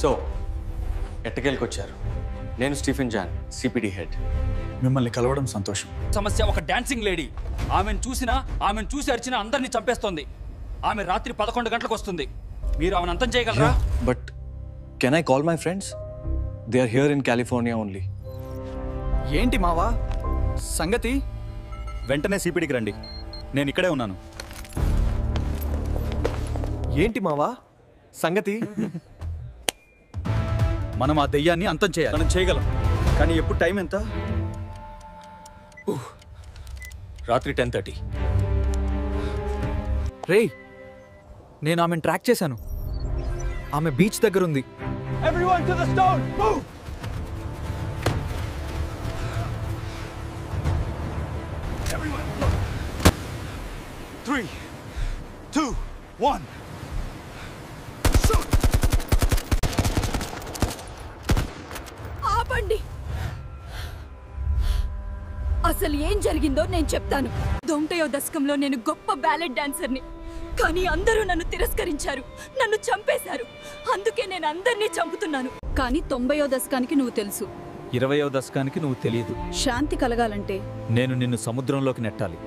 So ఎట్టకేలకు వచ్చారు. నేను స్టీఫెన్ జాన్, సిపిడి హెడ్. మిమ్మల్ని కలవడం సంతోషం. సమస్య ఒక డాన్సింగ్ లేడీ. ఆమెను చూసి అరిచినా అందరినీ చంపేస్తోంది. ఆమె రాత్రి 11 గంటలకు వస్తుంది. మీరు ఆమెను అంతం చేయగలరా? But can I call my friends? They are here in California only. ఏంటి మావా సంగతి? వెంటనే సిపిడికి రండి, నేను ఇక్కడే ఉన్నాను. ఏంటి మావా సంగతి? మనం ఆ దెయ్యాన్ని అంతం చేయాలి. మనం చేయగలం, కానీ ఎప్పుడు టైం ఎంత? రాత్రి 10:30. రేయ్, నేను ఆమెను ట్రాక్ చేశాను. ఆమె బీచ్ దగ్గర ఉంది. Everyone to the stone! Move! Everyone, look. 3, 2, 1. Shoot! ఆపండి. అసలు ఏం జరిగిందో నేను చెప్తాను. 90వ దశకంలో నేను గొప్ప బ్యాలెట్ డాన్సర్ని. కానీ అందరూ నన్ను తిరస్కరించారు, నన్ను చంపేశారు. అందుకే నేను అందరినీ చంపుతున్నాను. కానీ 90వ దశకానికి నువ్వు తెలుసు, 20వ దశకానికి నువ్వు తెలియదు. శాంతి కలగాలంటే నేను నిన్ను సముద్రంలోకి నెట్టాలి.